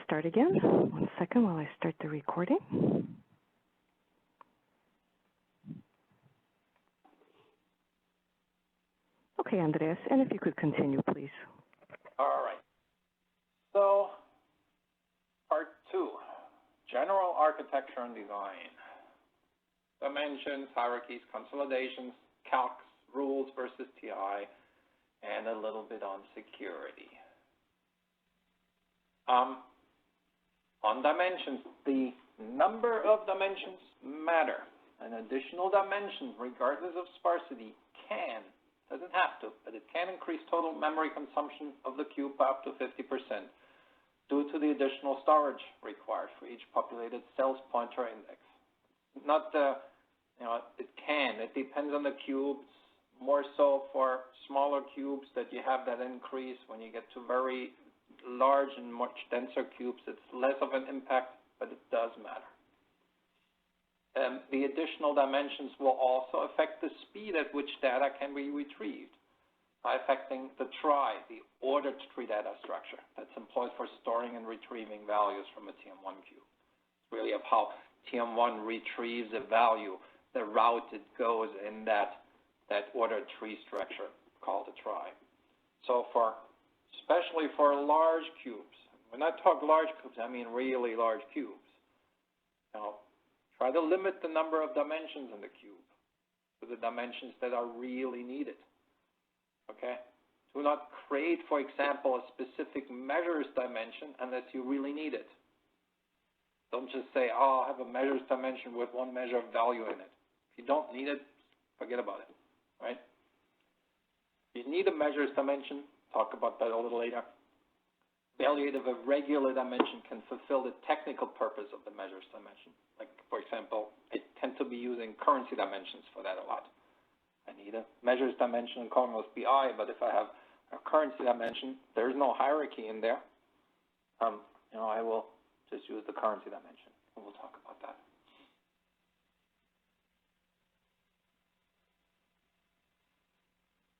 start again. 1 second while I start the recording. Okay, Andreas, and if you could continue, please. All right. So, part 2, general architecture and design. Dimensions, hierarchies, consolidations, calcs, rules versus TI, and a little bit on security. On dimensions, the number of dimensions matter. An additional dimension, regardless of sparsity, doesn't have to, but it can increase total memory consumption of the cube by up to 50% due to the additional storage required for each populated cells pointer index. Not it depends on the cubes, more so for smaller cubes that you have that increase. When you get to very large and much denser cubes, it's less of an impact, but it does matter. The additional dimensions will also affect the speed at which data can be retrieved by affecting the trie, the ordered tree data structure that's employed for storing and retrieving values from a TM1 cube. It's really of how TM1 retrieves a value, the route it goes in that ordered tree structure called a trie. So especially for large cubes, when I talk large cubes, I mean really large cubes. Try to limit the number of dimensions in the cube to the dimensions that are really needed. Okay? Do not create, for example, a specific measures dimension unless you really need it. Don't just say, oh, I have a measures dimension with one measure of value in it. If you don't need it, forget about it, right? If you need a measures dimension, talk about that a little later. Value of a regular dimension can fulfill the technical purpose of the measures dimension. Like, for example, I tend to be using currency dimensions for that a lot. I need a measures dimension in Cognos BI, but if I have a currency dimension, there's no hierarchy in there. I will just use the currency dimension, and we'll talk about that.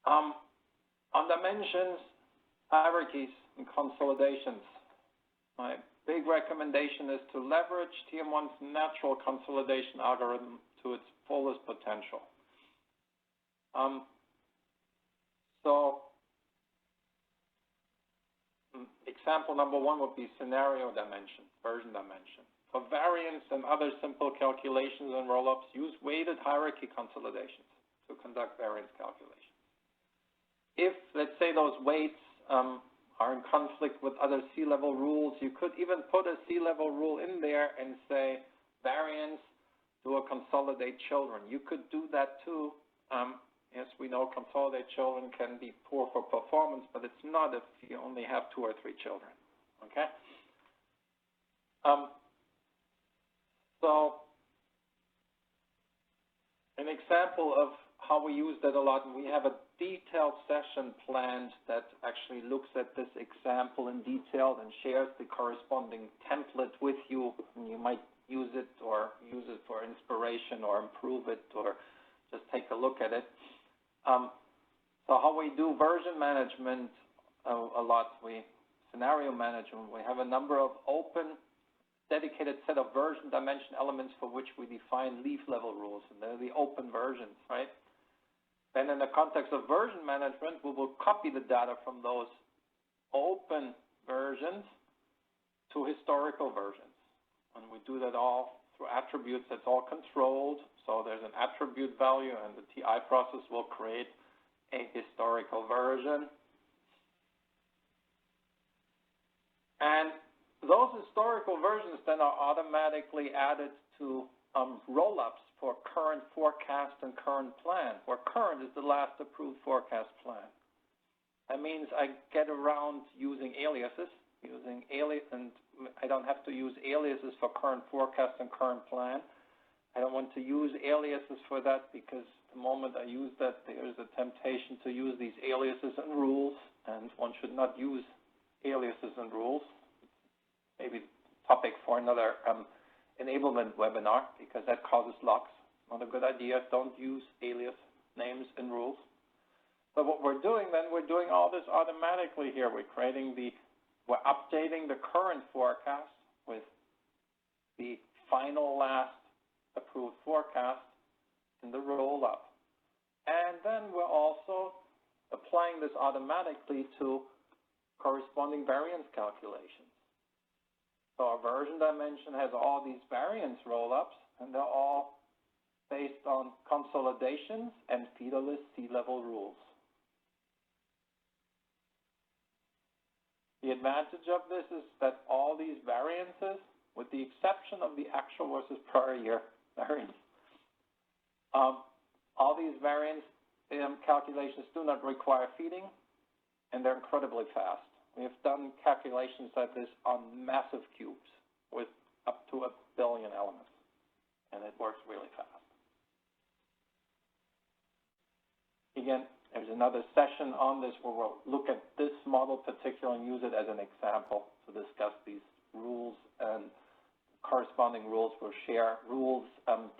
On dimensions, hierarchies, and consolidations, my big recommendation is to leverage TM1's natural consolidation algorithm to its fullest potential. Example number 1 would be scenario dimension, version dimension. For variance and other simple calculations and rollups, use weighted hierarchy consolidations to conduct variance calculations. If, let's say, those weights are in conflict with other C-level rules, you could even put a C-level rule in there and say variance to a consolidate children. You could do that too. Yes, we know consolidate children can be poor for performance, but it's not if you only have 2 or 3 children. Okay? So an example of how we use that a lot, and we have a detailed session planned that actually looks at this example in detail and shares the corresponding template with you, and you might use it or use it for inspiration or improve it or just take a look at it. So how we do version management a lot, scenario management, we have a number of open, dedicated set of version dimension elements for which we define leaf level rules, and they're the open versions, right? Then in the context of version management, we will copy the data from those open versions to historical versions. And we do that all through attributes that's all controlled. So there's an attribute value, and the TI process will create a historical version. And those historical versions then are automatically added to rollups for current forecast and current plan, where current is the last approved forecast plan. That means I get around using aliases, and I don't have to use aliases for current forecast and current plan. I don't want to use aliases for that because the moment I use that, there's a temptation to use these aliases and rules, and one should not use aliases and rules. Maybe topic for another enablement webinar, because that causes locks. Not a good idea. Don't use alias names and rules. But what we're doing then, we're doing all this automatically here. We're creating the we're updating the current forecast with the final last approved forecast in the roll-up. And then we're also applying this automatically to corresponding variance calculations. So our version dimension has all these variance roll-ups, and they're all based on consolidations and feederless sea-level rules. The advantage of this is that all these variances, with the exception of the actual versus prior year variance, all these variance calculations do not require feeding, and they're incredibly fast. We have done calculations like this on massive cubes with up to 1 billion elements, and it works really fast. Again, there's another session on this where we'll look at this model particularly and use it as an example to discuss these rules and corresponding rules. We'll share rules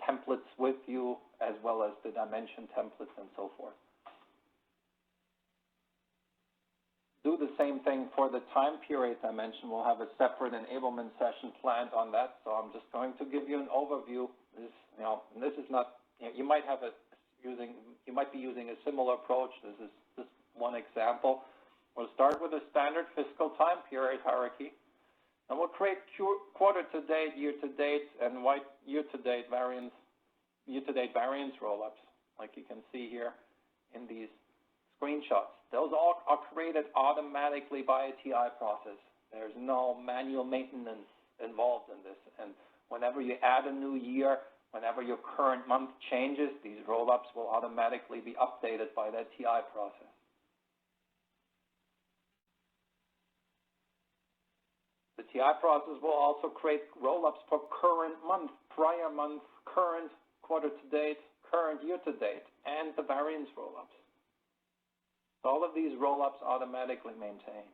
templates with you, as well as the dimension templates and so forth. Do the same thing for the time period dimension. We'll have a separate enablement session planned on that, so I'm just going to give you an overview. This is not, you might be using a similar approach. This is just one example. We'll start with a standard fiscal time period hierarchy, and we'll create quarter-to-date, year-to-date, and year-to-date variance roll-ups, like you can see here in these screenshots. Those all are created automatically by a TI process. There's no manual maintenance involved in this. And whenever you add a new year, whenever your current month changes, these roll-ups will automatically be updated by that TI process. The TI process will also create roll-ups for current month, prior month, current quarter-to-date, current year-to-date, and the variance roll-ups. All of these roll-ups automatically maintained.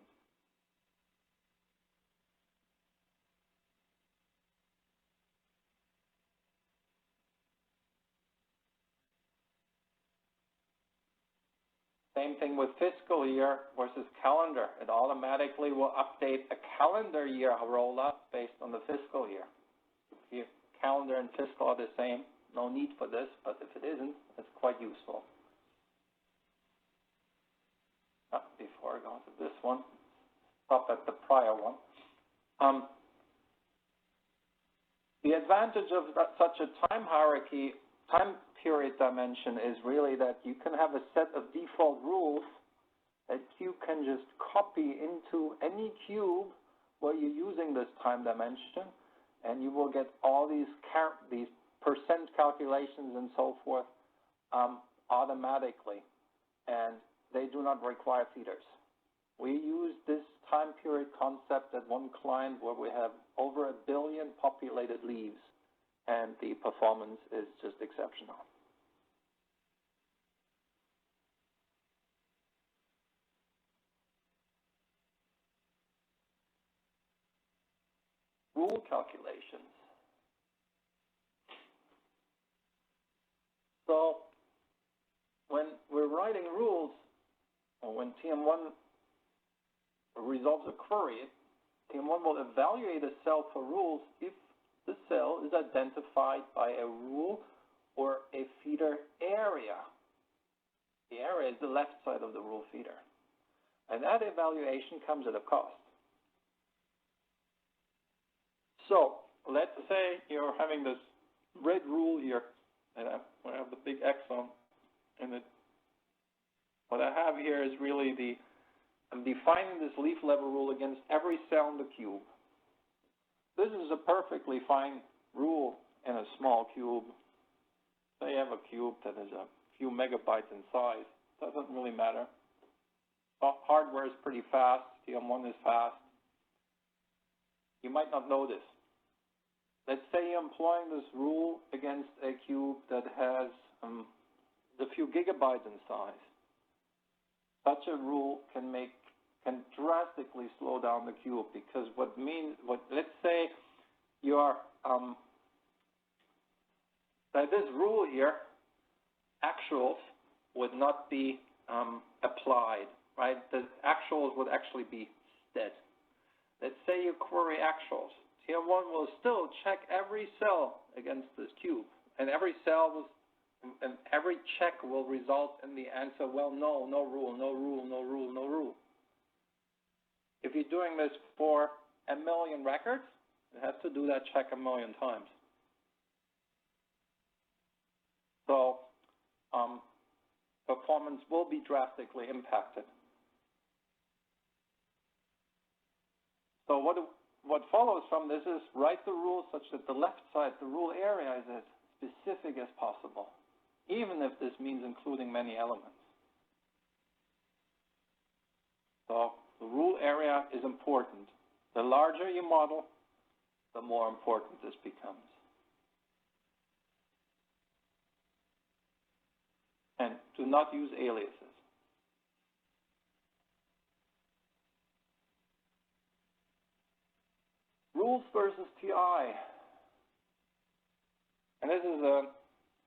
Same thing with fiscal year versus calendar. It automatically will update a calendar year roll-up based on the fiscal year. If calendar and fiscal are the same, no need for this, but if it isn't, it's quite useful. Before I go to this one, stop at the prior one. The advantage of such a time hierarchy, time period dimension, is really that you can have a set of default rules that you can just copy into any cube where you're using this time dimension, and you will get all these percent calculations and so forth automatically, and they do not require feeders. We use this time period concept at one client where we have over 1 billion populated leaves, and the performance is just exceptional. Rule calculations. So when we're writing rules, or when TM1 resolves a query, TM1 will evaluate a cell for rules if the cell is identified by a rule or a feeder area. The area is the left side of the rule feeder. And that evaluation comes at a cost. So let's say you're having this red rule here, and I have the big X on, and what I have here is really I'm defining this leaf level rule against every cell in the cube. This is a perfectly fine rule in a small cube. Say you have a cube that is a few megabytes in size. Doesn't really matter. Hardware is pretty fast. TM1 is fast. You might not know this. Let's say you're employing this rule against a cube that has a few gigabytes in size. Such a rule can drastically slow down the cube, because let's say you're that this rule here, actuals would not be applied, right? The actuals would actually be dead. let's say you query actuals. TM1 will still check every cell against this cube, and every check will result in the answer, well, no, no rule, no rule, no rule, no rule. If you're doing this for 1 million records, it has to do that check 1 million times. So performance will be drastically impacted. So what follows from this is write the rules such that the left side, the rule area, is as specific as possible, even if this means including many elements. So the rule area is important. The larger you model, the more important this becomes. And do not use aliases. Rules versus TI. And this is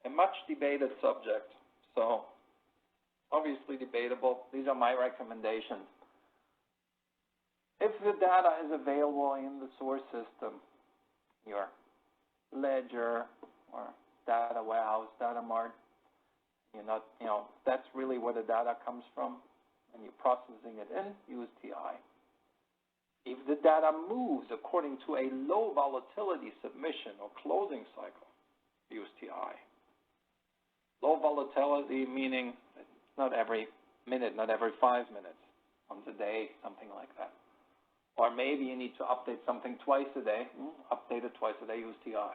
a much debated subject. So obviously debatable. These are my recommendations. If the data is available in the source system, your ledger or data warehouse, data mart, that's really where the data comes from, and you're processing it in, use TI. If the data moves according to a low volatility submission or closing cycle, use TI. Low volatility meaning not every minute, not every 5 minutes, once a day, something like that. Or maybe you need to update something twice a day, update it twice a day, use TI.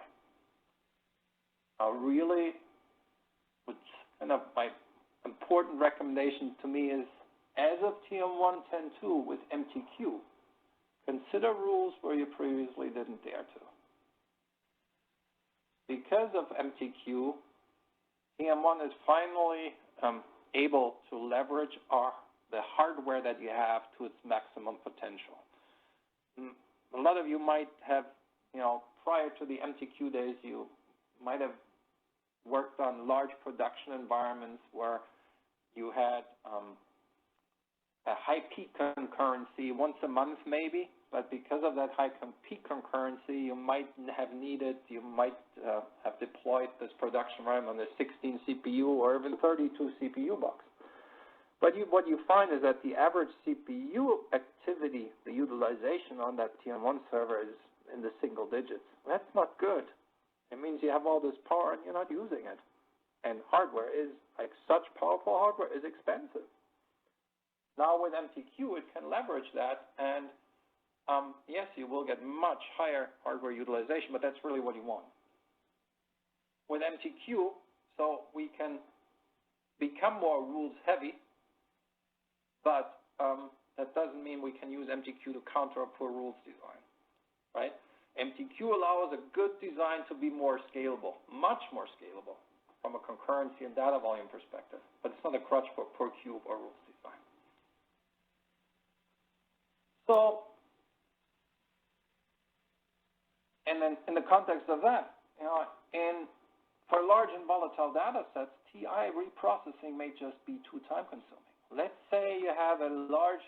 Now really, my important recommendation to me is, as of TM1 10.2 with MTQ, consider rules where you previously didn't dare to. Because of MTQ, TM1 is finally able to leverage the hardware that you have to its maximum potential. A lot of you might have, prior to the MTQ days, you might have worked on large production environments where you had a high peak concurrency once a month maybe, but because of that high peak concurrency, you might have deployed this production RAM on a 16 CPU or even 32 CPU box. But what you find is that the average CPU activity, the utilization on that TM1 server is in the single digits. That's not good. It means you have all this power and you're not using it. And hardware is, like such powerful hardware, is expensive. Now with MTQ, it can leverage that, and yes, you will get much higher hardware utilization, but that's really what you want. With MTQ, so we can become more rules heavy, but that doesn't mean we can use MTQ to counter a poor rules design, right? MTQ allows a good design to be more scalable, much more scalable from a concurrency and data volume perspective, but it's not a crutch for poor cube or rules design. So, and then in the context of that, for large and volatile data sets, TI reprocessing may just be too time consuming. Let's say you have a large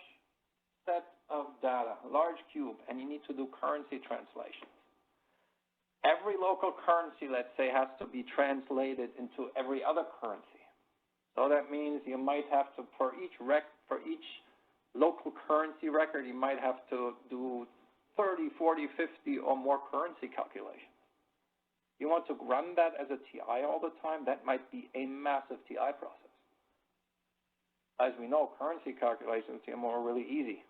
set of data, a large cube, and you need to do currency translations. Every local currency, let's say, has to be translated into every other currency. So that means you might have to, for each local currency record, you might have to do 30, 40, 50 or more currency calculations. You want to run that as a TI all the time, that might be a massive TI process. As we know, currency calculations are really easy.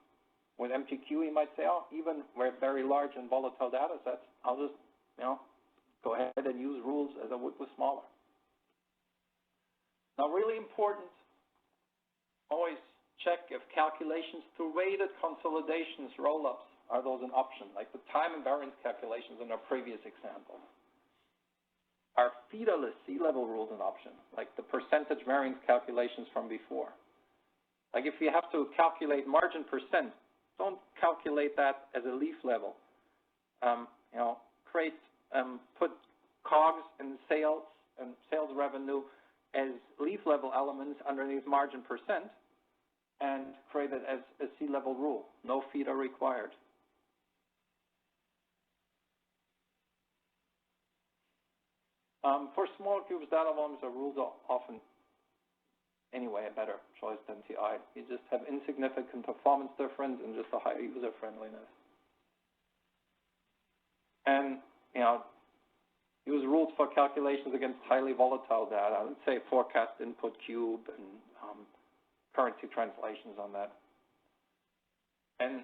With MTQ, you might say, oh, even with very large and volatile data sets, I'll just, go ahead and use rules as I would with smaller. Now, really important, always check if calculations through weighted consolidations, rollups, are those an option, like the time and variance calculations in our previous example. Are feederless C-level rules an option, like the percentage variance calculations from before? Like if you have to calculate margin percent, don't calculate that as a leaf level. Put COGS and sales revenue as leaf level elements underneath margin percent and create it as a C-level rule. No feeder required. For small cubes, data volumes or rules are often, anyway, a better choice than TI. You just have insignificant performance difference and just a higher user friendliness. And, you know, use rules for calculations against highly volatile data. Let's say forecast input cube and currency translations on that. And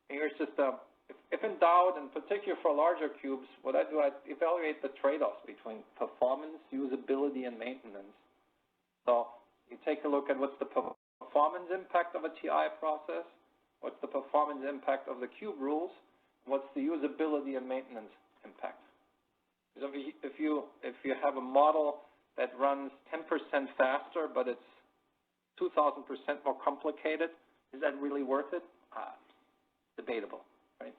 here's just if in doubt, in particular for larger cubes, what I do, I evaluate the trade-offs between performance, usability, and maintenance. So you take a look at what's the performance impact of a TI process, what's the performance impact of the cube rules, what's the usability and maintenance impact. So if you have a model that runs 10% faster, but it's 2,000% more complicated, is that really worth it? Debatable, right?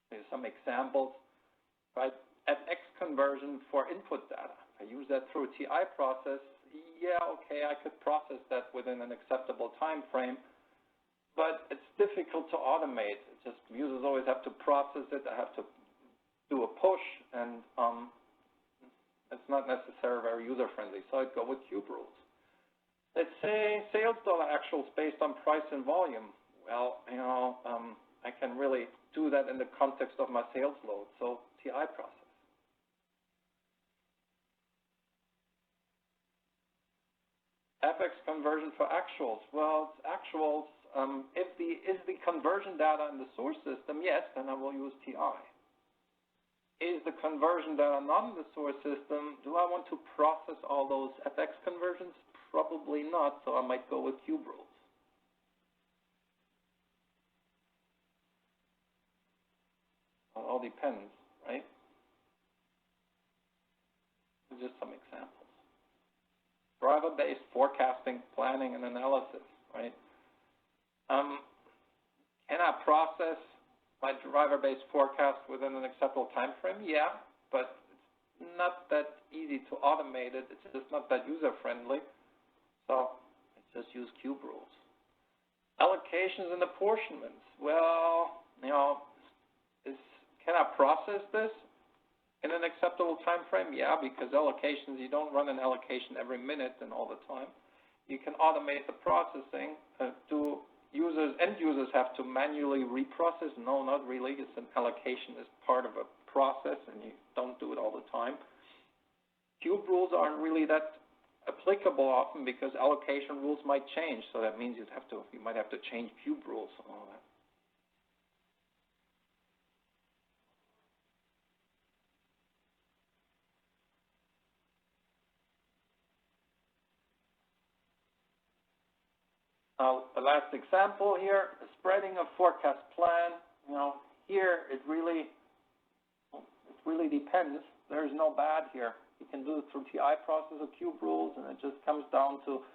Here's some examples, right? FX conversion for input data. I use that through a TI process. Yeah, okay, I could process that within an acceptable time frame, but it's difficult to automate. It's just users always have to process it. I have to do a push, and it's not necessarily very user-friendly, so I'd go with cube rules. Let's say sales dollar actuals based on price and volume. Well, you know, I can really do that in the context of my sales load, so TI process. FX conversion for actuals. Well, it's actuals. Is the conversion data in the source system? Yes, then I will use TI. Is the conversion data not in the source system? Do I want to process all those FX conversions? Probably not, so I might go with cube rules. It all depends, right? Just some examples. Driver-based forecasting, planning, and analysis, right? Can I process my driver-based forecast within an acceptable time frame? Yeah, but it's not that easy to automate it. It's just not that user-friendly. So let's just use cube rules. Allocations and apportionments. Well, you know, can I process this in an acceptable time frame? Yeah, because allocations, you don't run an allocation every minute and all the time. You can automate the processing. End users have to manually reprocess? No, not really. It's an allocation is part of a process, and you don't do it all the time. Cube rules aren't really that applicable often because allocation rules might change. So that means you might have to change cube rules and all that. The last example here, the spreading of forecast plan. You know, here it really depends. There's no bad here. You can do it through TI process or cube rules, and it just comes down to,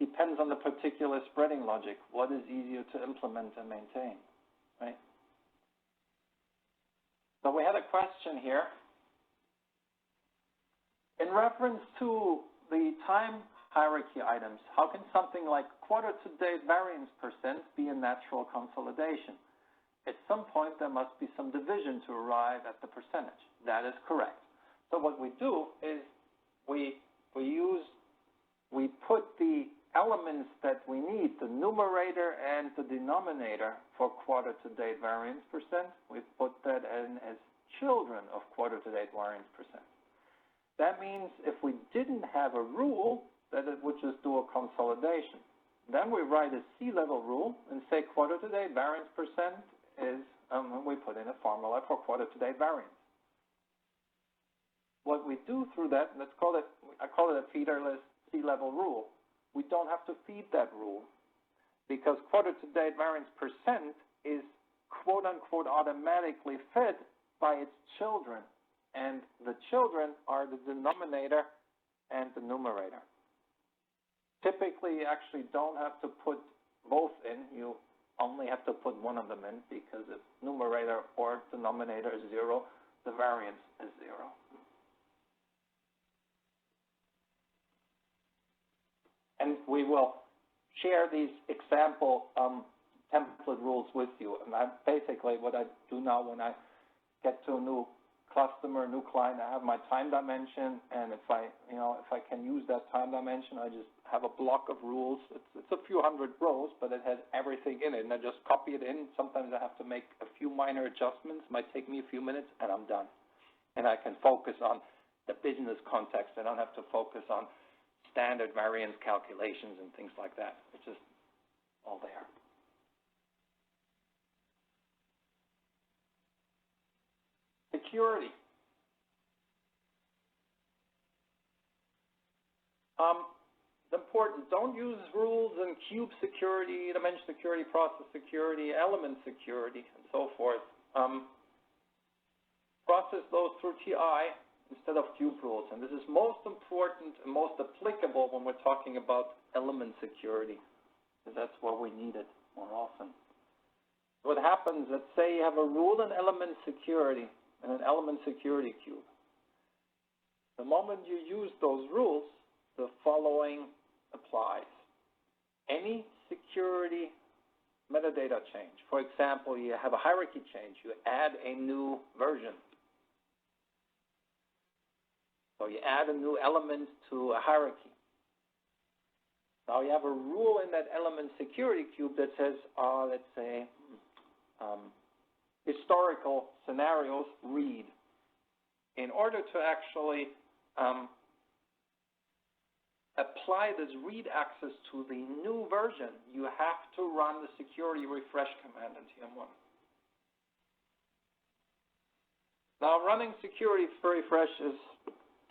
depends on the particular spreading logic. What is easier to implement and maintain, right? So we had a question here. In reference to the time hierarchy items, how can something like quarter-to-date variance percent be a natural consolidation? At some point, there must be some division to arrive at the percentage. That is correct. So what we do is we put the elements that we need, the numerator and the denominator for quarter-to-date variance percent. We put that in as children of quarter-to-date variance percent. That means if we didn't have a rule, that it would just do a consolidation. Then we write a C-level rule and say quarter-to-date variance percent is, we put in a formula for quarter-to-date variance. What we do through that, I call it a feederless C-level rule. We don't have to feed that rule because quarter-to-date variance percent is quote-unquote automatically fed by its children, and the children are the denominator and the numerator. Typically, you actually don't have to put both in. You only have to put one of them in because if numerator or denominator is 0, the variance is 0. And we will share these example template rules with you. And basically what I do now when I get to a new customer, new client, I have my time dimension, and if I can use that time dimension, I just have a block of rules. It's a few hundred rows, but it has everything in it, and I just copy it in. Sometimes I have to make a few minor adjustments. It might take me a few minutes, and I'm done. And I can focus on the business context. I don't have to focus on standard variance calculations and things like that. It's just all there. Security. It's important. Don't use rules in cube security, dimension security, process security, element security, and so forth. Process those through TI instead of cube rules. And this is most important and most applicable when we're talking about element security, because that's where we need it more often. What happens, let's say you have a rule in element security and an element security cube. The moment you use those rules, the following applies. Any security metadata change, for example, you have a hierarchy change, you add a new version. So you add a new element to a hierarchy. Now you have a rule in that element security cube that says, let's say, historical scenarios read. In order to actually apply this read access to the new version, you have to run the security refresh command in TM1. Now, running security refresh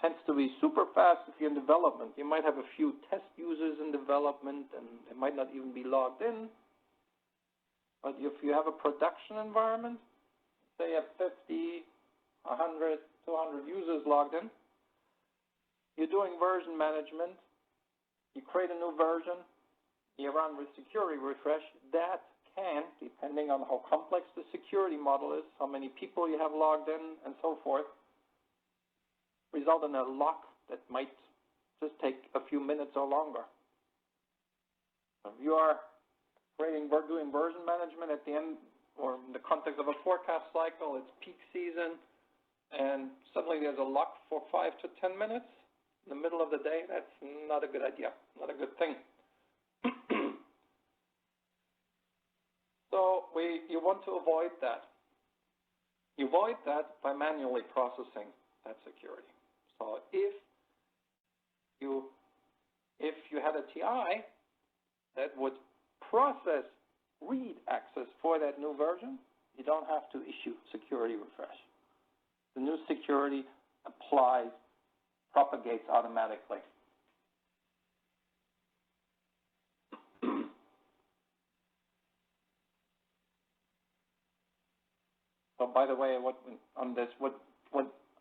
tends to be super fast if you're in development. You might have a few test users in development, and they might not even be logged in. But if you have a production environment, say you have 50, 100, 200 users logged in, you're doing version management, you create a new version, you run with security refresh, that can, depending on how complex the security model is, how many people you have logged in, and so forth, result in a lock that might just take a few minutes or longer. If you are doing version management at the end, or in the context of a forecast cycle, it's peak season, and suddenly there's a lock for 5 to 10 minutes in the middle of the day, that's not a good idea, not a good thing. So you want to avoid that. You avoid that by manually processing that security. So if you had a TI that would process read access for that new version, you don't have to issue security refresh. The new security propagates automatically. So, by the way, what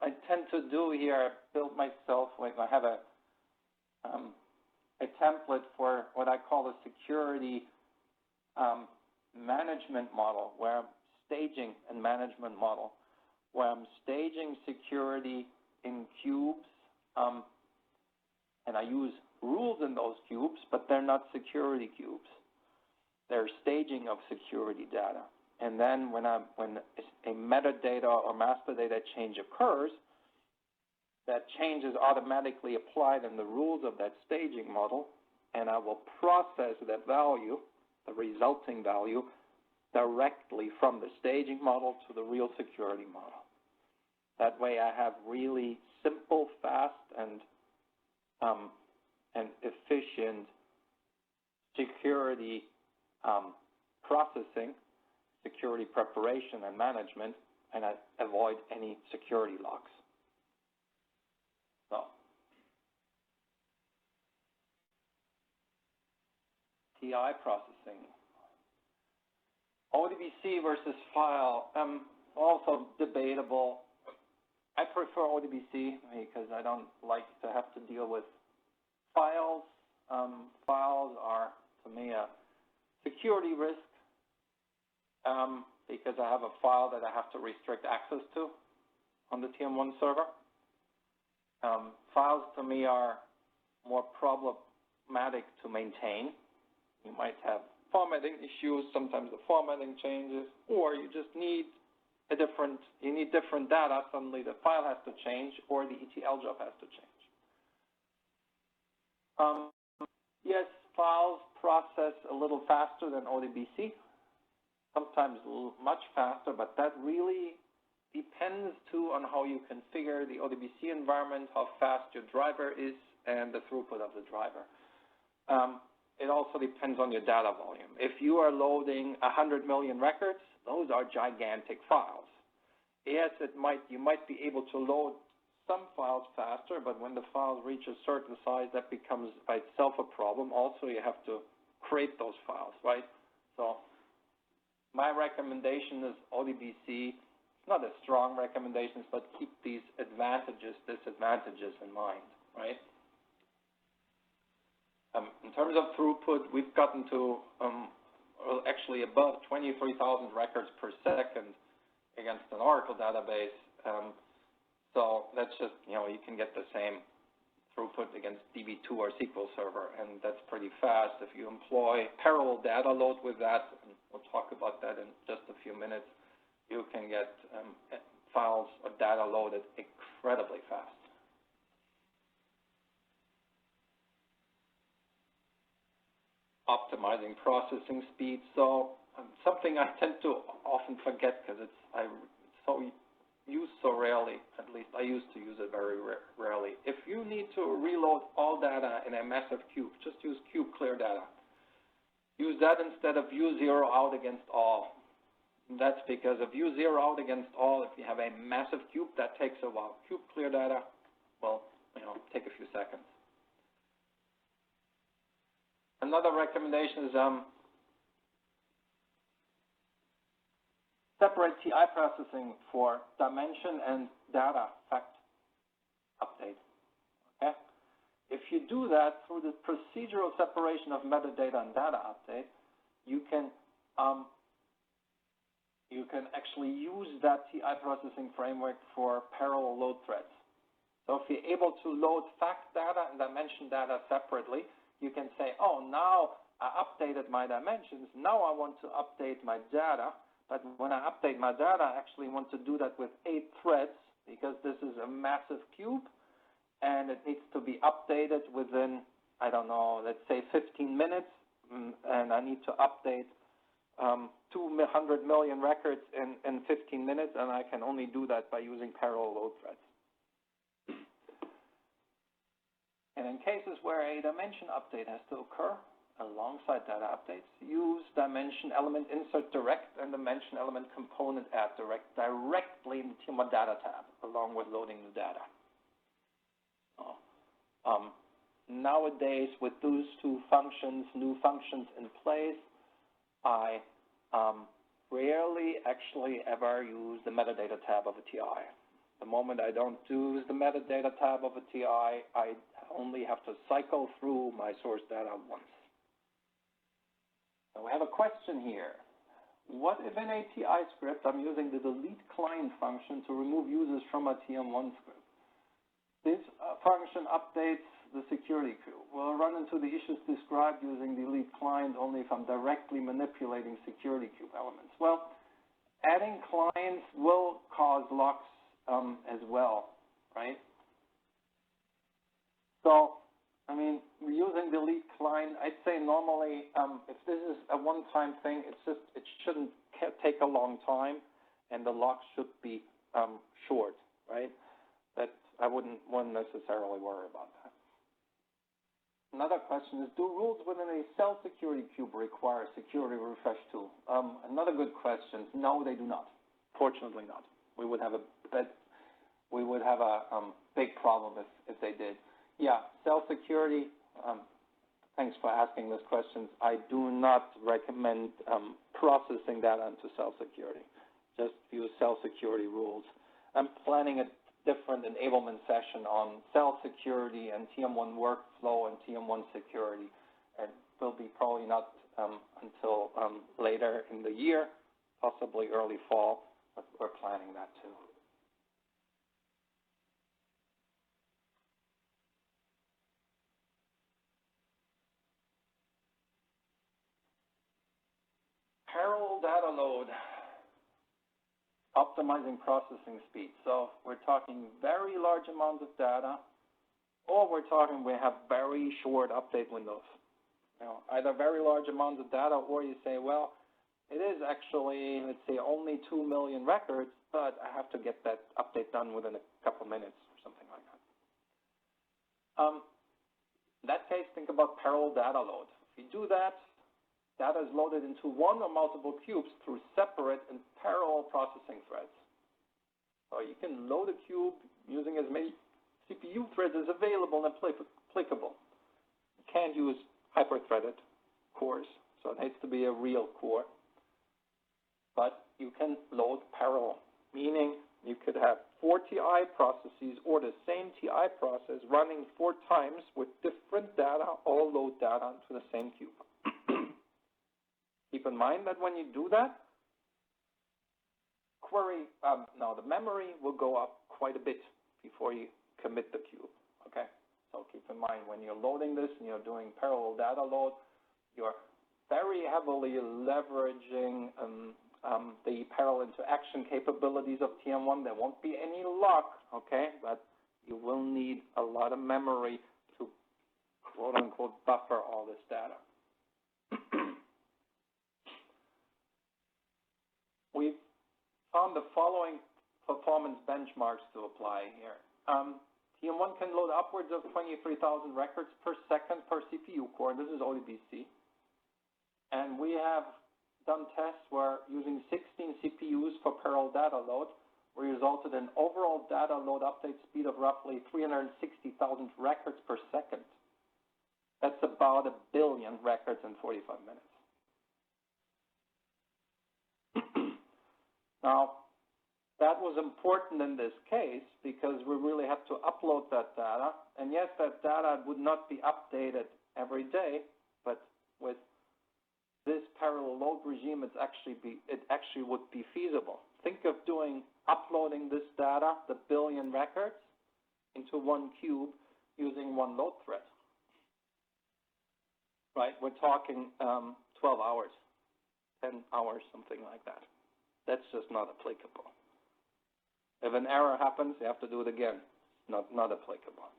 I tend to do here, I build myself, I have a template for what I call a security management model, where I'm staging a management model, where I'm staging security in cubes, and I use rules in those cubes, but they're not security cubes. They're staging of security data. And then when a metadata or master data change occurs, that change is automatically applied in the rules of that staging model, and I will process that value, the resulting value, directly from the staging model to the real security model. That way I have really simple, fast, and efficient security processing, security preparation and management, and I avoid any security locks. So, TI processing. ODBC versus file, also debatable. I prefer ODBC because I don't like to have to deal with files. Files are, to me, a security risk because I have a file that I have to restrict access to on the TM1 server. Files, to me, are more problematic to maintain. You might have formatting issues, sometimes the formatting changes, or you just need you need different data, suddenly the file has to change or the ETL job has to change. Yes, files process a little faster than ODBC, sometimes much faster, but that really depends too on how you configure the ODBC environment, how fast your driver is, and the throughput of the driver. It also depends on your data volume. If you are loading 100 million records, those are gigantic files. Yes, you might be able to load some files faster, but when the files reach a certain size, that becomes by itself a problem. Also, you have to create those files, right? So my recommendation is ODBC. It's not a strong recommendation, but keep these advantages, disadvantages in mind, right? In terms of throughput, we've gotten to actually above 23,000 records per second against an Oracle database. So that's just, you can get the same throughput against DB2 or SQL Server, and that's pretty fast. If you employ parallel data load with that, and we'll talk about that in just a few minutes, you can get files or data loaded incredibly fast. Optimizing processing speed. So something I tend to often forget because it's so used so rarely, at least I used to use it very rarely. If you need to reload all data in a massive cube, just use cube clear data. Use that instead of view zero out against all. And that's because if view zero out against all, if you have a massive cube, that takes a while. Cube clear data, well, take a few seconds. Another recommendation is separate TI processing for dimension and data fact update. Okay? If you do that through the procedural separation of metadata and data update, you can actually use that TI processing framework for parallel load threads. So if you're able to load fact data and dimension data separately, you can say, oh, now I updated my dimensions. Now I want to update my data. But when I update my data, I actually want to do that with 8 threads because this is a massive cube, and it needs to be updated within, I don't know, let's say 15 minutes, and I need to update 200 million records in 15 minutes, and I can only do that by using parallel load threads. And in cases where a dimension update has to occur alongside data updates, use dimension element insert direct and dimension element component add direct directly in the TM1 data tab, along with loading new data. Nowadays, with those two functions, new functions in place, I rarely actually ever use the metadata tab of a TI. The moment I don't use the metadata tab of a TI, I only have to cycle through my source data once. So we have a question here. What if in a TI script I'm using the delete client function to remove users from a TM1 script? This function updates the security queue. We'll run into the issues described using delete client only if I'm directly manipulating security queue elements. Well, adding clients will cause locks as well, right? So, I mean, using delete client, I'd say normally, if this is a one-time thing, it shouldn't take a long time, and the locks should be short, right? I wouldn't necessarily worry about that. Another question is, do rules within a cell security cube require a security refresh tool? Another good question. No, they do not. Fortunately not. We would have a big problem if they did. Yeah, cell security, thanks for asking this question. I do not recommend processing data into cell security. Just use cell security rules. I'm planning a different enablement session on cell security and TM1 workflow and TM1 security. It will be probably not until later in the year, possibly early fall, but we're planning that too. Parallel data load. optimizing processing speed. So we're talking very large amounts of data, or we're talking we have very short update windows. You know, either very large amounts of data, or you say, well, it is actually, let's say, only 2 million records, but I have to get that update done within a couple minutes or something like that. In that case, think about parallel data load. If you do that, data is loaded into one or multiple cubes through separate and parallel processing threads. So you can load a cube using as many CPU threads as available and applicable. You can't use hyper-threaded cores, so it needs to be a real core. But you can load parallel, meaning you could have 4 TI processes or the same TI process running 4 times with different data, all load data into the same cube. Keep in mind that when you do that, the memory will go up quite a bit before you commit the cube, okay? So keep in mind when you're loading this and you're doing parallel data load, you're very heavily leveraging the parallel interaction capabilities of TM1. There won't be any lock, okay? But you will need a lot of memory to quote-unquote buffer all this data. We've found the following performance benchmarks to apply here. TM1 can load upwards of 23,000 records per second per CPU core. This is ODBC. And we have done tests where using 16 CPUs for parallel data load, we resulted in overall data load update speed of roughly 360,000 records per second. That's about 1 billion records in 45 minutes. Now, that was important in this case because we really had to upload that data. And yes, that data would not be updated every day, but with this parallel load regime, it actually would be feasible. Think of uploading this data, the 1 billion records, into one cube using one load thread. Right? We're talking 12 hours, 10 hours, something like that. That's just not applicable. If an error happens, you have to do it again. Not applicable.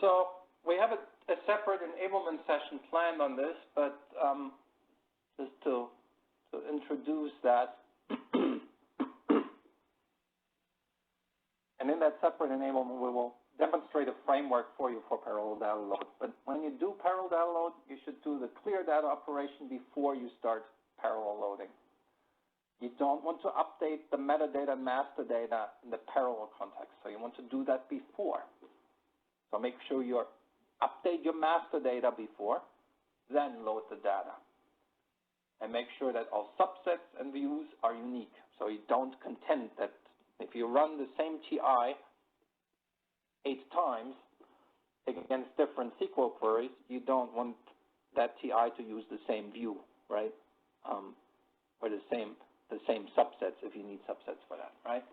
So we have a separate enablement session planned on this, but just to introduce that. And in that separate enablement, we will demonstrate a framework for you for parallel data load. But when you do parallel data load, you should do the clear data operation before you start parallel loading. You don't want to update the metadata and master data in the parallel context. So you want to do that before. So make sure you update your master data before, then load the data. And make sure that all subsets and views are unique. So you don't contend that if you run the same TI 8 times against different SQL queries, you don't want that TI to use the same view, right? Or the same subsets if you need subsets for that, right?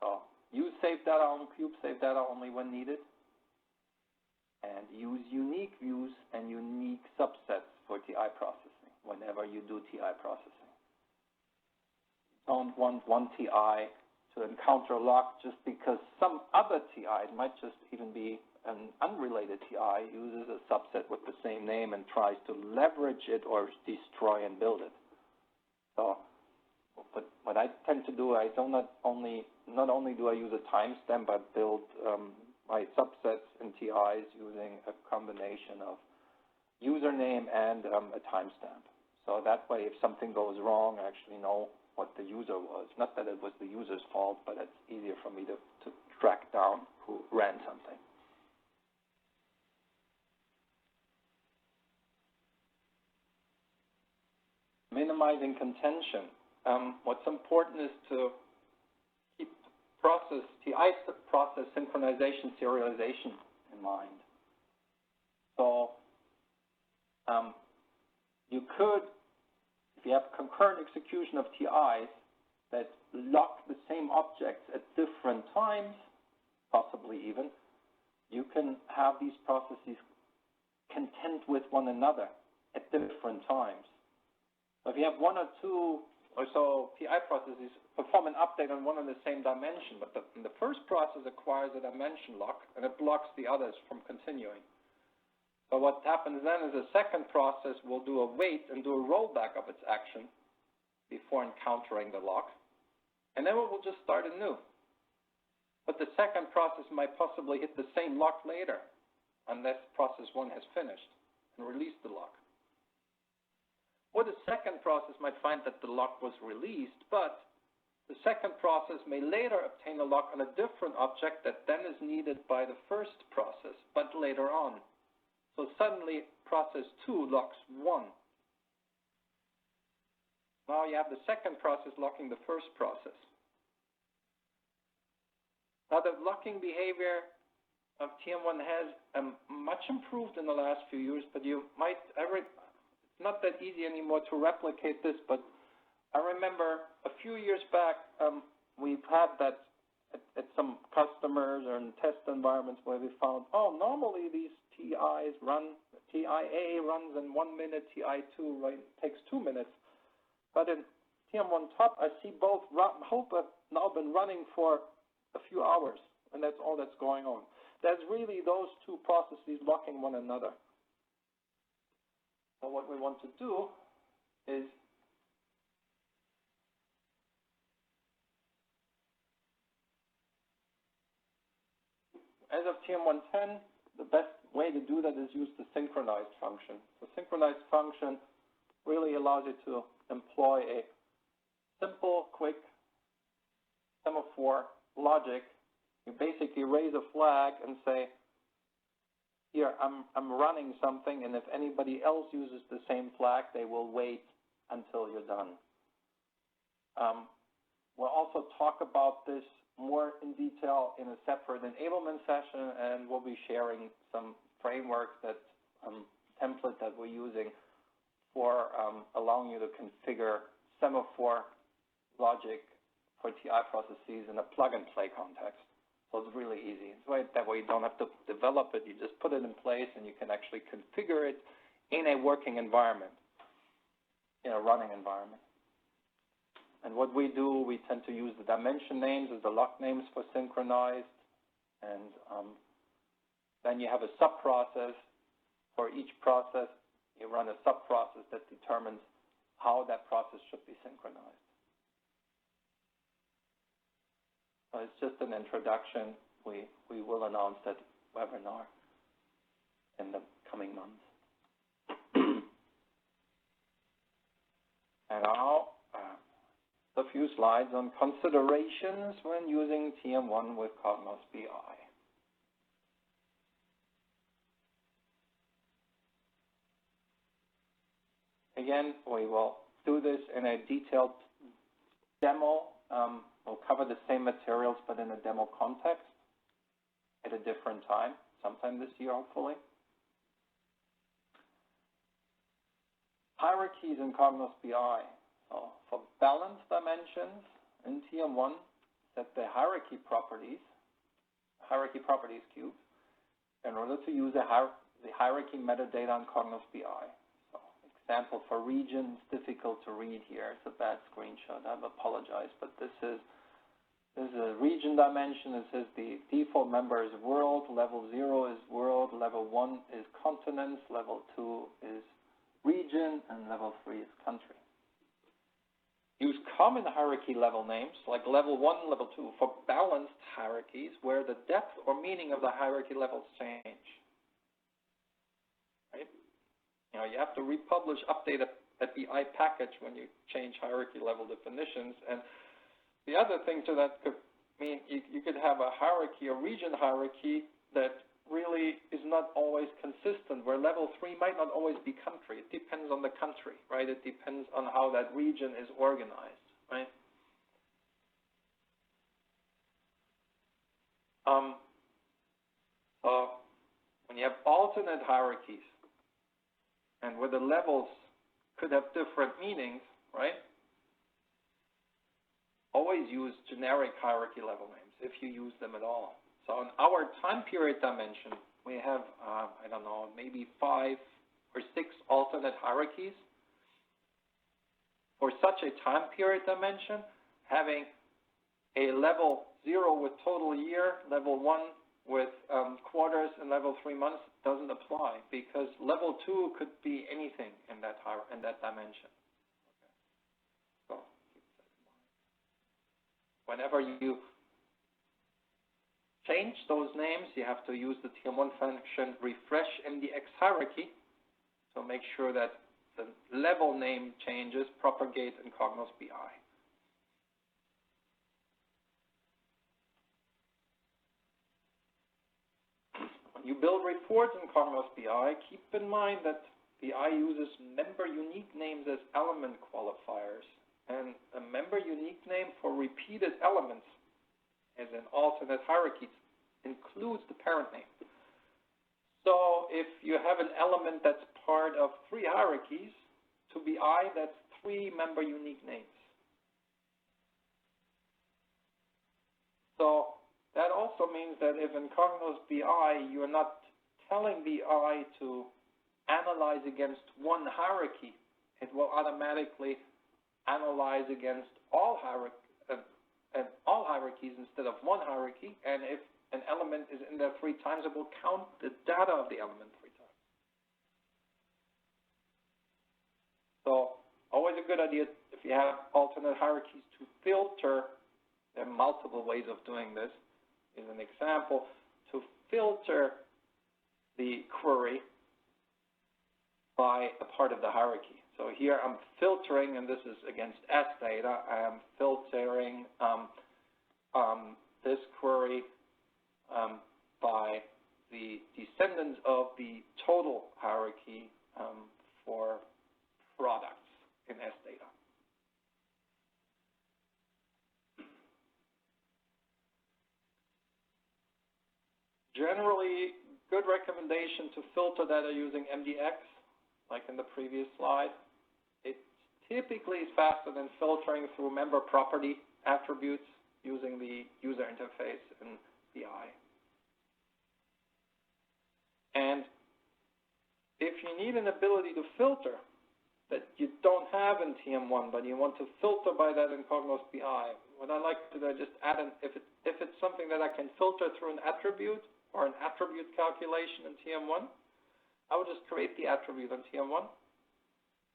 So use save data on cube, save data only when needed, and use unique views and unique subsets for TI processing whenever you do TI processing. You don't want one TI to encounter a lock just because some other TI, it might just even be an unrelated TI, uses a subset with the same name and tries to leverage it or destroy and build it. So, but what I tend to do, not only do I use a timestamp, I build my subsets in TIs using a combination of username and a timestamp. So that way, if something goes wrong, I actually know what the user was. Not that it was the user's fault, but it's easier for me to track down who ran something. Minimizing contention. What's important is to keep TI process synchronization serialization in mind. So you could, if you have concurrent execution of TIs that lock the same objects at different times, possibly even, you can have these processes contend with one another at different times. So if you have one or two or so TI processes perform an update on one and the same dimension, but the first process acquires a dimension lock and it blocks the others from continuing. So what happens then is the second process will do a wait and do a rollback of its action before encountering the lock, and then it will just start anew. But the second process might possibly hit the same lock later, unless process 1 has finished and released the lock. Or the second process might find that the lock was released, but the second process may later obtain a lock on a different object that then is needed by the first process, but later on. So suddenly process 2 locks 1. Now you have the second process locking the first process. Now the locking behavior of TM1 has much improved in the last few years, but you might it's not that easy anymore to replicate this, but I remember a few years back, we've had that at some customers or in test environments where we found, oh, normally these TIs run, TIA runs in 1 minute, TI2 takes 2 minutes. But in TM1 top, I see both hope have now been running for a few hours, and that's all that's going on. There's really those two processes locking one another. So what we want to do is as of TM110, the best way to do that is use the Synchronize function. The Synchronize function really allows you to employ a simple, quick semaphore logic. You basically raise a flag and say, here, I'm running something, and if anybody else uses the same flag, they will wait until you're done. We'll also talk about this more in detail in a separate enablement session, and we'll be sharing some frameworks that template that we're using for allowing you to configure semaphore logic for TI processes in a plug-and-play context. So it's really easy. That way you don't have to develop it. You just put it in place, and you can actually configure it in a working environment, in a running environment. And what we do, we tend to use the dimension names as the lock names for synchronized, and then you have a sub-process. For each process, you run a sub-process that determines how that process should be synchronized. So it's just an introduction. We will announce that webinar in the coming months. And now, a few slides on considerations when using TM1 with Cognos BI. Again, we will do this in a detailed demo. We'll cover the same materials, but in a demo context at a different time, sometime this year, hopefully. Hierarchies in Cognos BI. So for balanced dimensions in TM1, set the hierarchy properties cube, in order to use the hierarchy metadata in Cognos BI. So example for regions, difficult to read here. It's a bad screenshot. I apologize, but this is a region dimension. It says the default member is world, level 0 is world, level 1 is continents, level 2 is region, and level 3 is country. Use common hierarchy level names like level 1, level 2 for balanced hierarchies where the depth or meaning of the hierarchy levels change. Right? You know, you have to republish, update a BI package when you change hierarchy level definitions. And the other thing to that could mean you could have a hierarchy, a region hierarchy that really is not always consistent, where level 3 might not always be country. It depends on the country, right? It depends on how that region is organized, right? When you have alternate hierarchies and where the levels could have different meanings, right? Always use generic hierarchy level names if you use them at all. So in our time period dimension, we have, I don't know, maybe 5 or 6 alternate hierarchies. For such a time period dimension, having a level 0 with total year, level 1 with quarters, and level 3 months doesn't apply, because level 2 could be anything in that dimension. Okay. So keep that in mind. Whenever you change those names, you have to use the TM1 function refresh MDX hierarchy to make sure that the level name changes propagate in Cognos BI. When you build reports in Cognos BI, keep in mind that BI uses member unique names as element qualifiers, and a member unique name for repeated elements, as in alternate hierarchies, includes the parent name. So if you have an element that's part of 3 hierarchies, to BI, that's 3 member unique names. So that also means that if in Cognos BI, you're not telling BI to analyze against one hierarchy, it will automatically analyze against all hierarchies instead of one hierarchy. And if an element is in there 3 times, it will count the data of the element 3 times. So always a good idea if you have alternate hierarchies to filter. There are multiple ways of doing this. Is an example to filter the query by a part of the hierarchy. So here I'm filtering, and this is against S data. I am filtering this query by the descendants of the total hierarchy for products in S data. Generally, good recommendation to filter data using MDX, like in the previous slide. It typically is faster than filtering through member property attributes using the user interface in BI. And if you need an ability to filter that you don't have in TM1, but you want to filter by that in Cognos BI, what I like to do is just add if it's something that I can filter through an attribute or an attribute calculation in TM1, I would just create the attribute on TM1,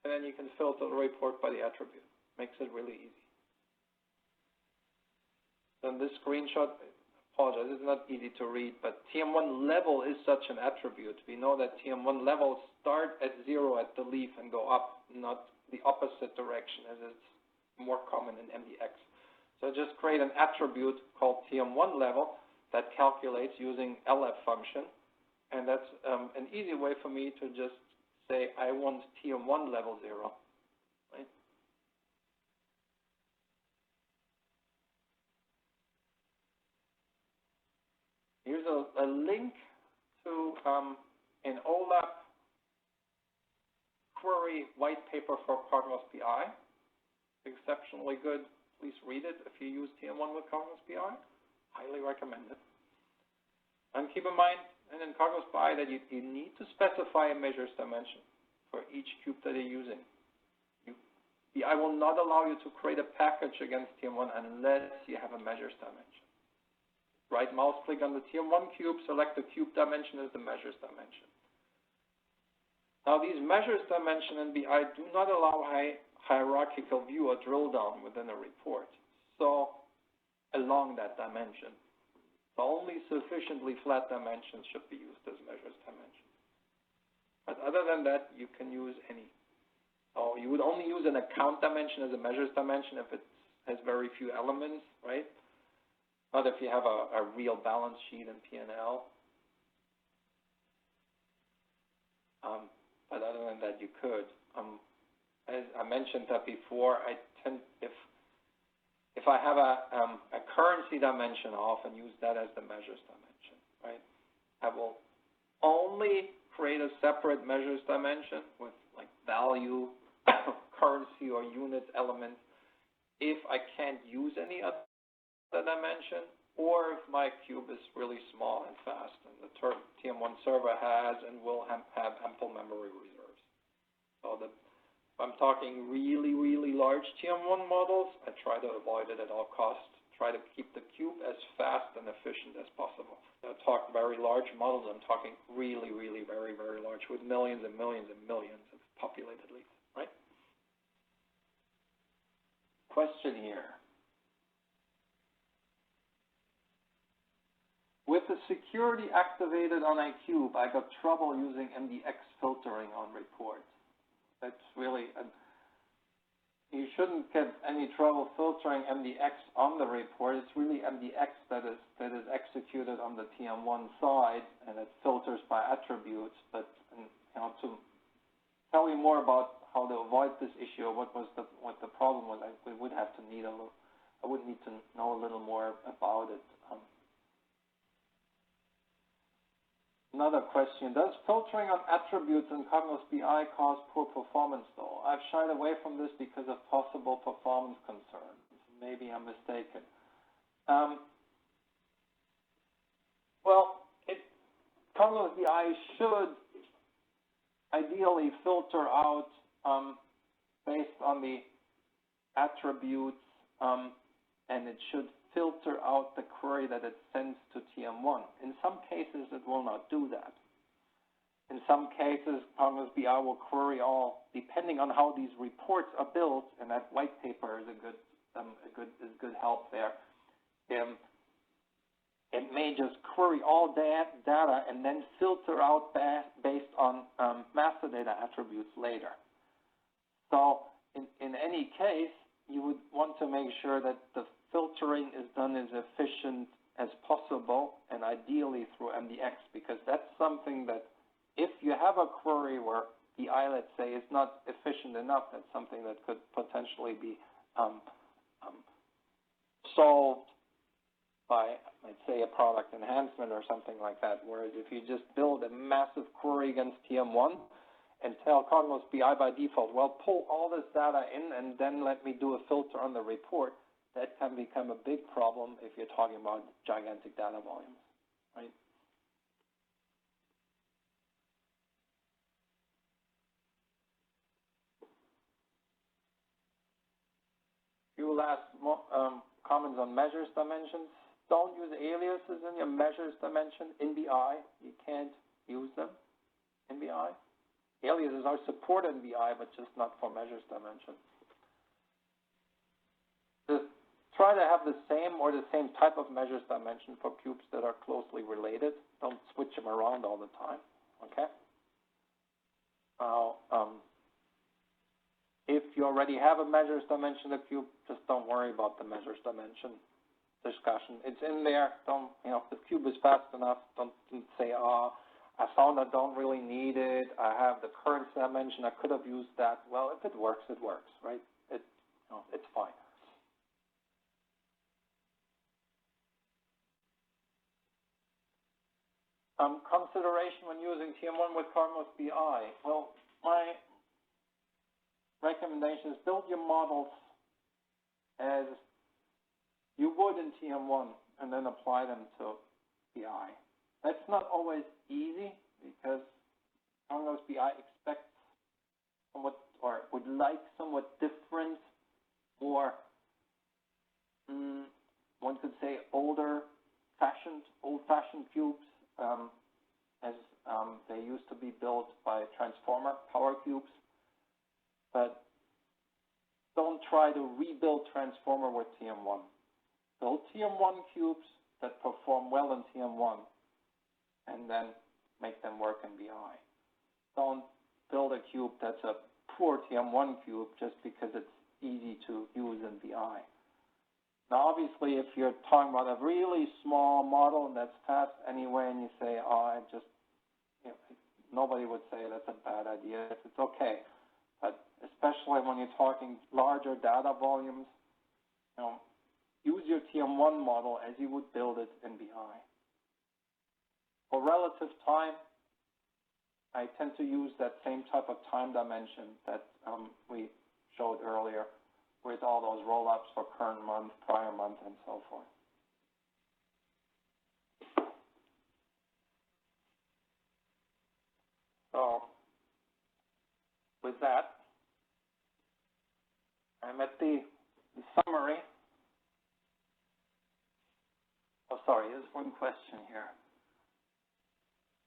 and then you can filter the report by the attribute. Makes it really easy. Then this screenshot, apologize, it's not easy to read, but TM1 level is such an attribute. We know that TM1 levels start at 0 at the leaf and go up, not the opposite direction, as it's more common in MDX. So just create an attribute called TM1 level that calculates using LF function, and that's an easy way for me to just say I want TM1 level 0. Right? Here's a link to an OLAP query white paper for Cognos BI. Exceptionally good. Please read it if you use TM1 with Cognos BI. Highly recommend it. And keep in mind, and in Cognos BI, that you need to specify a measures dimension for each cube that you're using. BI will not allow you to create a package against TM1 unless you have a measures dimension. Right mouse click on the TM1 cube, select the cube dimension as the measures dimension. Now these measures dimension in BI do not allow hierarchical view or drill down within a report. So along that dimension, only sufficiently flat dimensions should be used as measures dimensions. But other than that, you can use any. So you would only use an account dimension as a measures dimension if it has very few elements, right? Not if you have a real balance sheet in P&L. But other than that, you could. As I mentioned that before, I tend, if I have a currency dimension, I often use that as the measures dimension, right? I will only create a separate measures dimension with like value currency or unit element if I can't use any other dimension, or if my cube is really small and fast, and the TM1 server has and will have ample memory reserves. So if I'm talking really, really large TM1 models, I try to avoid it at all costs. Try to keep the cube as fast and efficient as possible. I talk very large models. I'm talking really, really very, very large with millions and millions and millions of populated leads, right? Question here. With the security activated on a cube, I got trouble using MDX filtering on reports. That's really, you shouldn't get any trouble filtering MDX on the report. It's really MDX that is executed on the TM1 side, and it filters by attributes. But to tell you more about how to avoid this issue, or what the problem was, we would have to need I would need to know a little more about it. Another question, does filtering on attributes in Cognos BI cause poor performance though? I've shied away from this because of possible performance concerns. Maybe I'm mistaken. Well, Cognos BI should ideally filter out based on the attributes, and it should filter out the query that it sends to TM1. In some cases, it will not do that. In some cases, Cognos BI will query all, depending on how these reports are built, and that white paper is good help there. It may just query all that data and then filter out based on master data attributes later. So in any case, you would want to make sure that the filtering is done as efficient as possible, and ideally through MDX, because that's something that if you have a query where BI, let's say, is not efficient enough, that's something that could potentially be solved by, let's say, a product enhancement or something like that. Whereas if you just build a massive query against TM1 and tell Cognos BI by default, well, pull all this data in and then let me do a filter on the report, that can become a big problem if you're talking about gigantic data volumes, right? Few last comments on measures dimensions. Don't use aliases in your measures dimension in BI. You can't use them in BI. Aliases are supported in BI, but just not for measures dimension. Just try to have the same or the same type of measures dimension for cubes that are closely related. Don't switch them around all the time, okay? Now, if you already have a measures dimension of cube, just don't worry about the measures dimension discussion. It's in there. Don't, if the cube is fast enough, don't say, I found I don't really need it. I have the current dimension. I could have used that. Well, if it works, right? It's fine. Consideration when using TM1 with Cognos BI. Well, my recommendation is build your models as you would in TM1 and then apply them to BI. That's not always easy because Cognos BI expects somewhat, or would like somewhat different, more, one could say, old-fashioned cubes, as they used to be built by transformer power cubes. But don't try to rebuild transformer with TM1. Build TM1 cubes that perform well in TM1 and then make them work in BI. Don't build a cube that's a poor TM1 cube just because it's easy to use in BI. Now, obviously, if you're talking about a really small model and that's fast anyway, and you say, nobody would say that's a bad idea. It's okay. But especially when you're talking larger data volumes, use your TM1 model as you would build it in BI. For relative time, I tend to use that same type of time dimension that we showed earlier with all those roll-ups for current month, prior month, and so forth. So with that, I'm at the summary. Oh, sorry, there's one question here.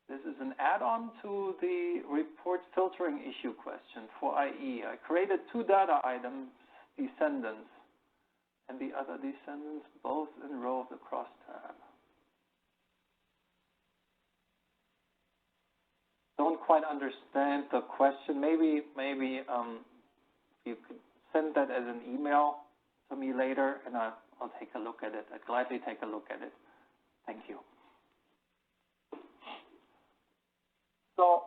This is an add-on to the report filtering issue question for IE. I created two data items, descendants, and the other descendants both enrolled across tab. Don't quite understand the question. Maybe you could send that as an email to me later, and I'll take a look at it. I'd gladly take a look at it. Thank you. So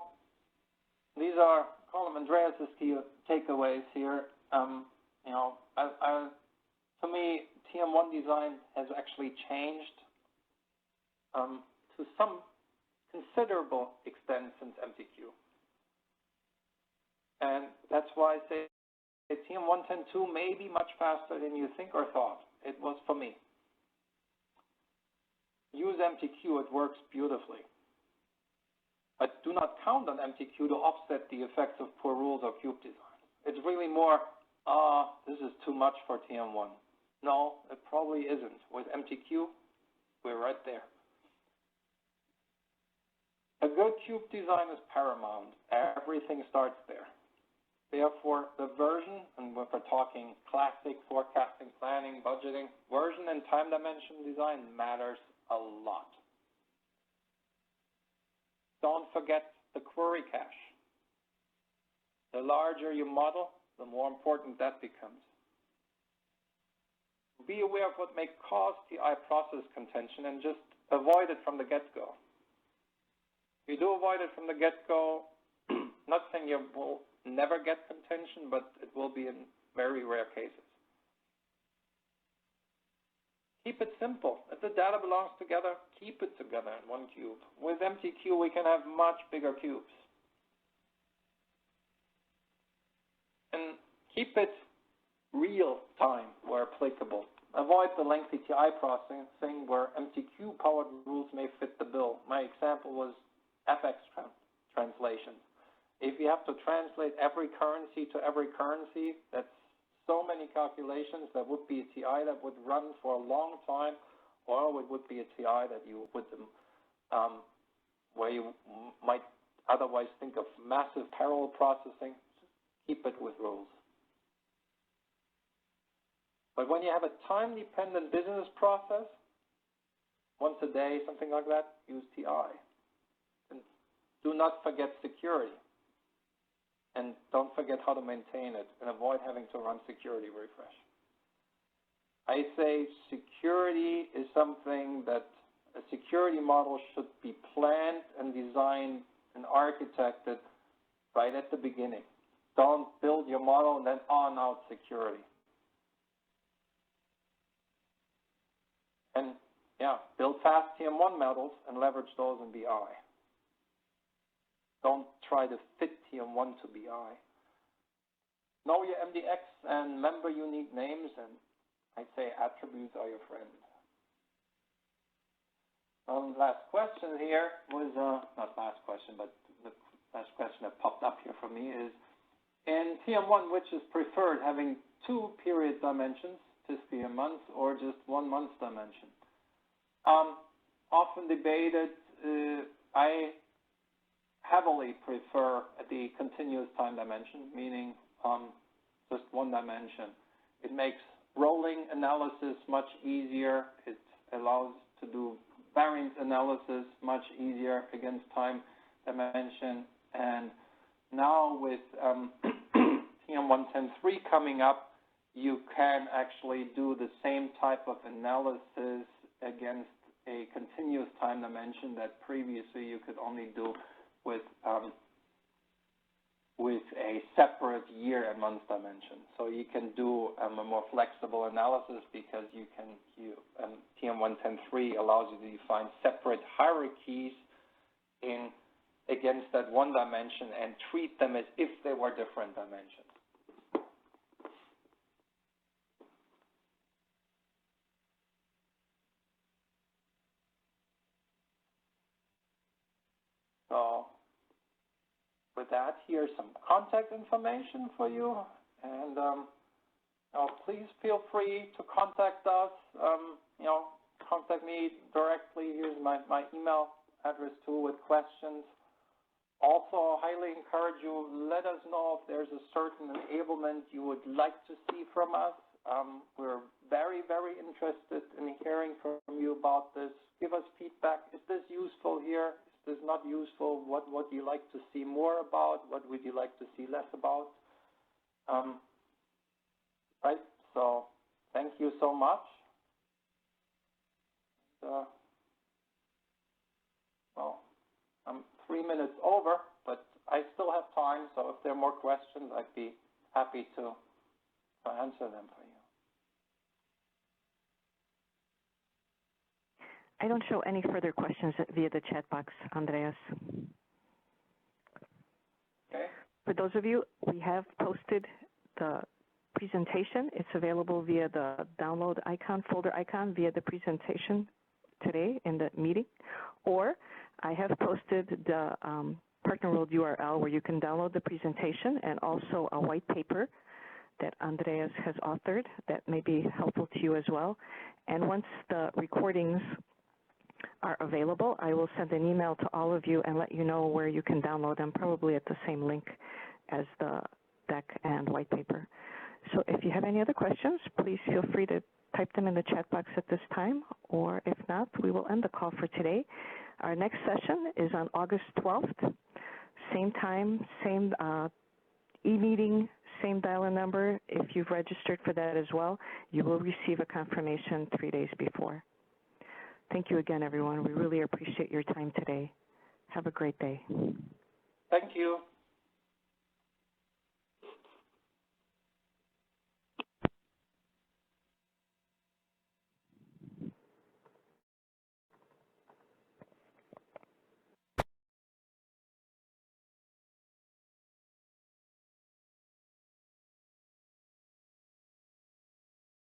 these are Colin Andreas' key takeaways here. You know, to me, TM1 design has actually changed to some considerable extent since MTQ. And that's why I say TM1 10.2 may be much faster than you think or thought. It was for me. Use MTQ, it works beautifully. But do not count on MTQ to offset the effects of poor rules or cube design. It's really more, this is too much for TM1. No, it probably isn't. With MTQ, we're right there. A good cube design is paramount. Everything starts there. Therefore, the version, and if we're talking classic forecasting, planning, budgeting, version and time dimension design matters a lot. Don't forget the query cache. The larger you model, the more important that becomes. Be aware of what may cause TI process contention and just avoid it from the get-go. If you do avoid it from the get-go, not saying you will never get contention, but it will be in very rare cases. Keep it simple. If the data belongs together, keep it together in one cube. With MTQ, we can have much bigger cubes. And keep it real time where applicable. Avoid the lengthy TI processing where MTQ-powered rules may fit the bill. My example was FX translation. If you have to translate every currency to every currency, that's so many calculations. That would be a TI that would run for a long time, or it would be a TI that you would, where you might otherwise think of massive parallel processing. Keep it with rules. But when you have a time-dependent business process, once a day, something like that, use TI. And do not forget security. And don't forget how to maintain it, and avoid having to run security refresh. I say security is something that a security model should be planned and designed and architected right at the beginning. Don't build your model and then on out security. And yeah, build fast TM1 models and leverage those in BI. Don't try to fit TM1 to BI. Know your MDX and member unique names, and I'd say attributes are your friend. Last question here was, not last question, but the last question that popped up here for me is, in TM1, which is preferred, having 2 period dimensions, fiscal year months, or just 1 month dimension? Often debated. I heavily prefer the continuous time dimension, meaning just 1 dimension. It makes rolling analysis much easier. It allows to do variance analysis much easier against time dimension. And now with TM1 10.3 coming up, you can actually do the same type of analysis against a continuous time dimension that previously you could only do with a separate year and month dimension. So you can do a more flexible analysis because TM1 10.3 allows you to define separate hierarchies against that 1 dimension and treat them as if they were different dimensions. with that, here's some contact information for you. And please feel free to contact us. Contact me directly. Here's my email address too with questions. Also, highly encourage you, let us know if there's a certain enablement you would like to see from us. We're very, very interested in hearing from you about this. Give us feedback. Is this useful here? Is this not useful? What would you like to see more about? What would you like to see less about? Right, so thank you so much. Well, I'm 3 minutes over, but I still have time, so if there are more questions, I'd be happy to answer them for you. I don't show any further questions via the chat box, Andreas. Okay. For those of you, we have posted the presentation. It's available via the download icon, folder icon, via the presentation today in the meeting, or I have posted the Partner World URL where you can download the presentation and also a white paper that Andreas has authored that may be helpful to you as well. And once the recordings are available, I will send an email to all of you and let you know where you can download them, probably at the same link as the deck and white paper. So if you have any other questions, please feel free to type them in the chat box at this time, or if not, we will end the call for today. Our next session is on August 12th, same time, same e-meeting, same dial-in number. If you've registered for that as well, you will receive a confirmation 3 days before. Thank you again, everyone. We really appreciate your time today. Have a great day. Thank you.